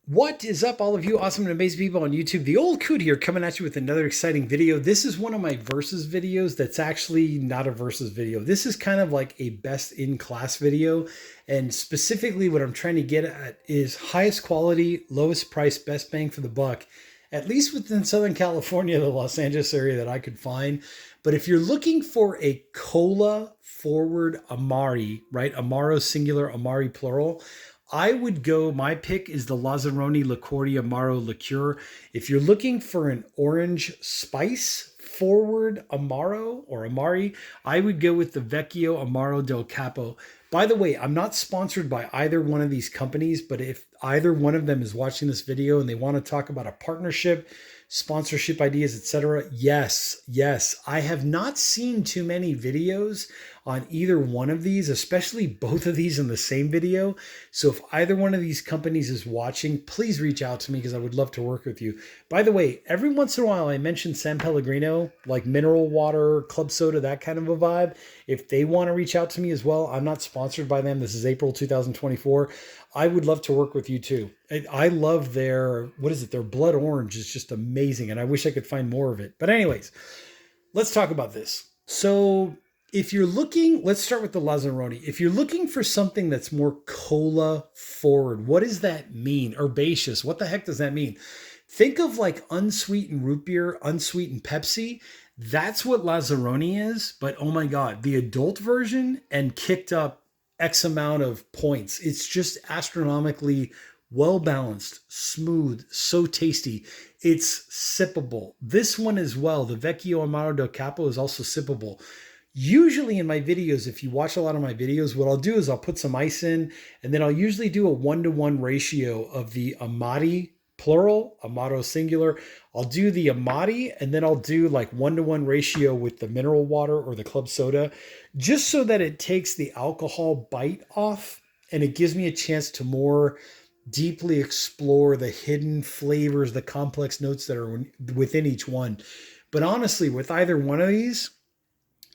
What is up, all of you awesome and amazing people on YouTube? The old Coot here, coming at you with another exciting video. This is one of my versus videos that's actually not a versus video. This is kind of like a best in class video. And specifically what I'm trying to get at is highest quality, lowest price, best bang for the buck, at least within Southern California, the Los Angeles area that I could find. But if you're looking for a cola forward Amari, right? Amaro singular, Amari plural, I would go, my pick is the Lazzaroni Liqueur Amaro Liqueur. If you're looking for an orange spice forward Amaro or Amari, I would go with the Vecchio Amaro del Capo. By the way, I'm not sponsored by either one of these companies, but if either one of them is watching this video and they want to talk about a partnership, sponsorship ideas, etc., yes. I have not seen too many videos on either one of these, especially both of these in the same video. So if either one of these companies is watching, please reach out to me because I would love to work with you. By the way, every once in a while I mention San Pellegrino, like mineral water, club soda, that kind of a vibe. If they want to reach out to me as well, I'm not sponsored by them. This is April 2024. I would love to work with you too. I love their, their blood orange is just amazing. And I wish I could find more of it. But anyways, let's talk about this. So if you're looking, let's start with the Lazzaroni. If you're looking for something that's more cola forward, what does that mean? Herbaceous, what the heck does that mean? Think of like unsweetened root beer, unsweetened Pepsi. That's what Lazzaroni is. But oh my God, the adult version and kicked up X amount of points. It's just astronomically well balanced, smooth, so tasty. It's sippable. This one as well, the Vecchio Amaro del Capo, is also sippable. Usually in my videos, if you watch a lot of my videos, what I'll do is I'll put some ice in, and then I'll usually do a 1-to-1 ratio of the Amati plural, Amaro singular. I'll do the Amati, and then I'll do like 1-to-1 ratio with the mineral water or the club soda, just so that it takes the alcohol bite off and it gives me a chance to more deeply explore the hidden flavors, the complex notes that are within each one. But honestly, with either one of these,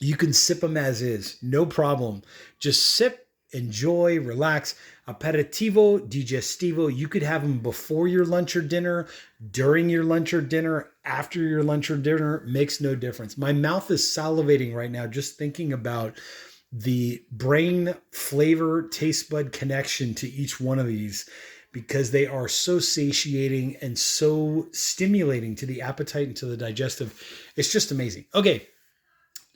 you can sip them as is, no problem. Just sip, enjoy, relax. Aperitivo, digestivo. You could have them before your lunch or dinner, during your lunch or dinner, after your lunch or dinner, makes no difference. My mouth is salivating right now just thinking about the brain flavor taste bud connection to each one of these, because they are so satiating and so stimulating to the appetite and to the digestive. It's just amazing. Okay.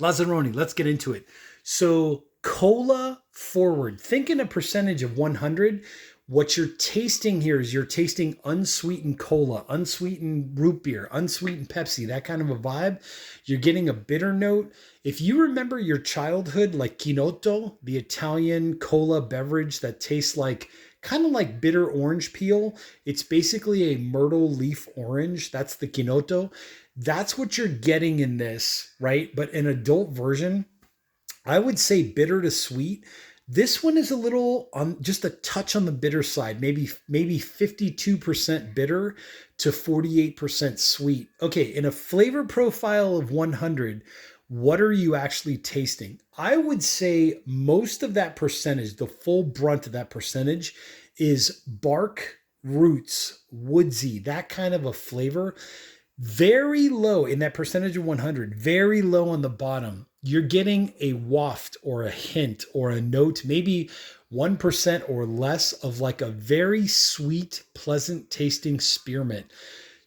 Lazzaroni, let's get into it. So cola forward, think in a percentage of 100. What you're tasting here is you're tasting unsweetened cola, unsweetened root beer, unsweetened Pepsi, that kind of a vibe. You're getting a bitter note. If you remember your childhood, like Chinotto, the Italian cola beverage that tastes like kind of like bitter orange peel. It's basically a myrtle leaf orange. That's the Chinotto. That's what you're getting in this, right? But an adult version, I would say bitter to sweet. This one is a little on just a touch on the bitter side, maybe 52% bitter to 48% sweet. Okay, in a flavor profile of 100, what are you actually tasting? I would say most of that percentage, the full brunt of that percentage, is bark, roots, woodsy, that kind of a flavor. Very low in that percentage of 100, very low on the bottom. You're getting a waft or a hint or a note, maybe 1% or less of like a very sweet, pleasant tasting spearmint.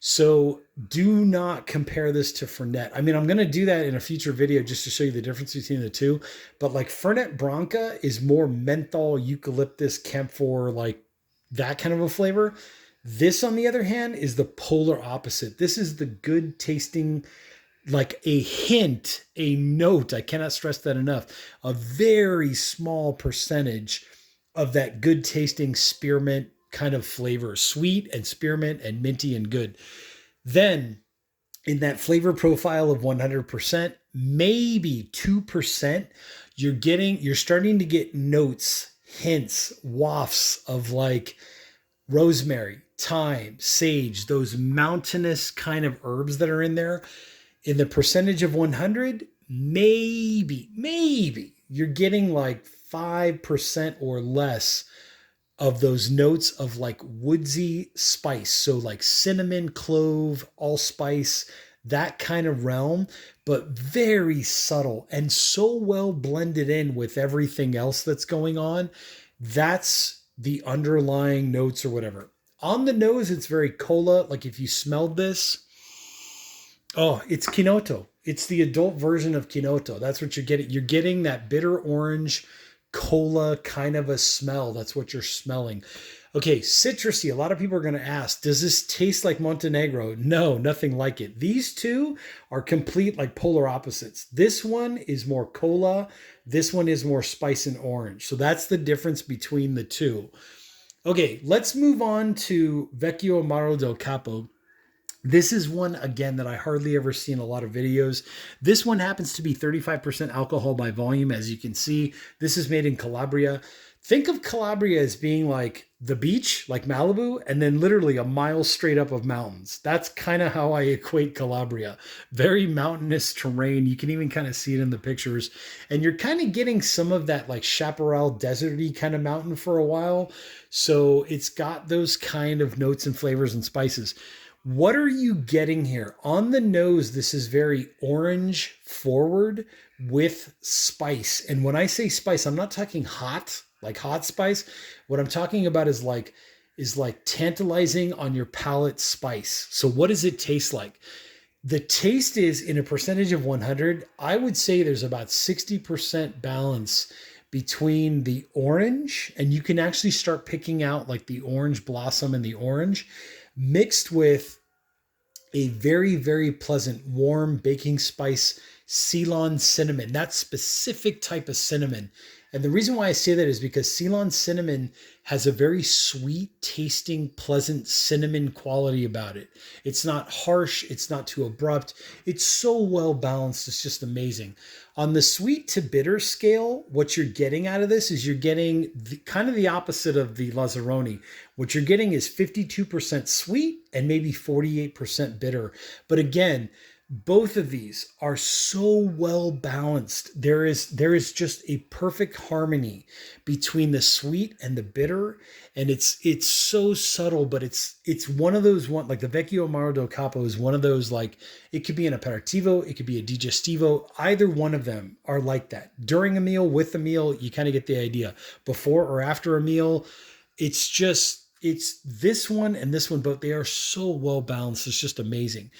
So do not compare this to Fernet. I mean, I'm going to do that in a future video just to show you the difference between the two. But like Fernet Branca is more menthol, eucalyptus, camphor, like that kind of a flavor. This, on the other hand, is the polar opposite. This is the good tasting, like a hint, a note. I cannot stress that enough. A very small percentage of that good tasting spearmint kind of flavor, sweet and spearmint and minty and good. Then in that flavor profile of 100%, maybe 2%, you're starting to get notes, hints, wafts of like rosemary, thyme, sage, those mountainous kind of herbs that are in there. In the percentage of 100, maybe you're getting like 5% or less of those notes of like woodsy spice. So like cinnamon, clove, allspice, that kind of realm, but very subtle and so well blended in with everything else that's going on. That's the underlying notes or whatever. On the nose, it's very cola. Like if you smelled this, oh, it's Kinoto. It's the adult version of Kinoto. That's what you're getting. You're getting that bitter orange cola kind of a smell. That's what you're smelling. Okay, citrusy. A lot of people are going to ask, does this taste like Montenegro? No, nothing like it. These two are complete like polar opposites. This one is more cola. This one is more spice and orange. So that's the difference between the two. Okay, let's move on to Vecchio Amaro del Capo. This is one, again, that I hardly ever see in a lot of videos. This one happens to be 35% alcohol by volume. As you can see, this is made in Calabria. Think of Calabria as being like the beach, like Malibu, and then literally a mile straight up of mountains. That's kind of how I equate Calabria. Very mountainous terrain. You can even kind of see it in the pictures. And you're kind of getting some of that like chaparral, deserty kind of mountain for a while. So it's got those kind of notes and flavors and spices. What are you getting here? On the nose, this is very orange forward with spice. And when I say spice, I'm not talking hot, like hot spice. What I'm talking about is like tantalizing on your palate spice. So what does it taste like? The taste is in a percentage of 100. I would say there's about 60% balance between the orange, and you can actually start picking out like the orange blossom and the orange, mixed with a very, very pleasant, warm baking spice, Ceylon cinnamon, that specific type of cinnamon. And the reason why I say that is because Ceylon cinnamon has a very sweet tasting, pleasant cinnamon quality about it. It's not harsh. It's not too abrupt. It's so well balanced. It's just amazing. On the sweet to bitter scale, what you're getting out of this is you're getting kind of the opposite of the Lazzaroni. What you're getting is 52% sweet and maybe 48% bitter. But again, both of these are so well balanced. There is just a perfect harmony between the sweet and the bitter, and it's so subtle, but it's one of those like the Vecchio Amaro del Capo is one of those, like it could be an aperitivo, it could be a digestivo. Either one of them are like that. During a meal, with a meal, you kind of get the idea. Before or after a meal, it's this one and this one, but they are so well balanced. It's just amazing.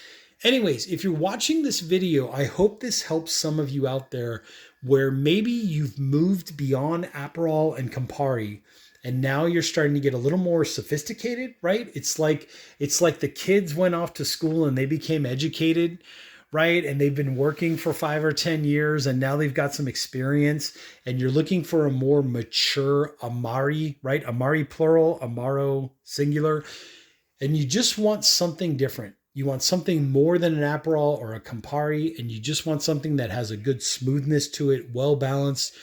Anyways, if you're watching this video, I hope this helps some of you out there where maybe you've moved beyond Aperol and Campari and now you're starting to get a little more sophisticated, right? It's like the kids went off to school and they became educated, right? And they've been working for 5 or 10 years and now they've got some experience and you're looking for a more mature Amari, right? Amari plural, Amaro singular, and you just want something different. You want something more than an Aperol or a Campari, and you just want something that has a good smoothness to it, well-balanced,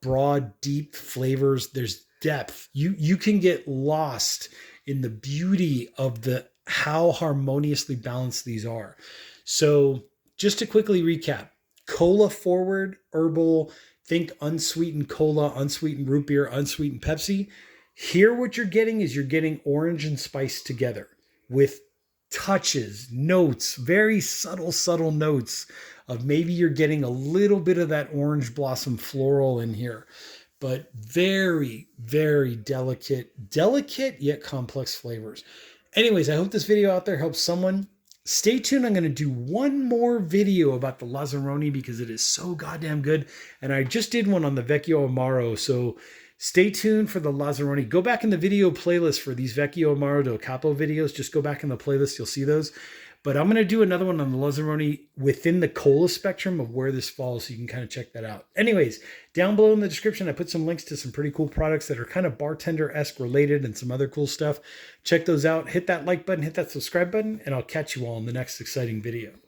broad, deep flavors. There's depth. You can get lost in the beauty of how harmoniously balanced these are. So just to quickly recap, cola forward, herbal, think unsweetened cola, unsweetened root beer, unsweetened Pepsi. Here what you're getting is you're getting orange and spice together with touches, notes, very subtle notes of maybe you're getting a little bit of that orange blossom floral in here, but very, very delicate yet complex flavors. Anyways, I hope this video out there helps someone. Stay tuned. I'm going to do one more video about the Lazzaroni because it is so goddamn good. And I just did one on the Vecchio Amaro. So stay tuned for the Lazzaroni. Go back in the video playlist for these Vecchio Amaro del Capo videos. Just go back in the playlist. You'll see those. But I'm going to do another one on the Lazzaroni within the cola spectrum of where this falls, so you can kind of check that out. Anyways, down below in the description, I put some links to some pretty cool products that are kind of bartender-esque related and some other cool stuff. Check those out. Hit that like button, hit that subscribe button, and I'll catch you all in the next exciting video.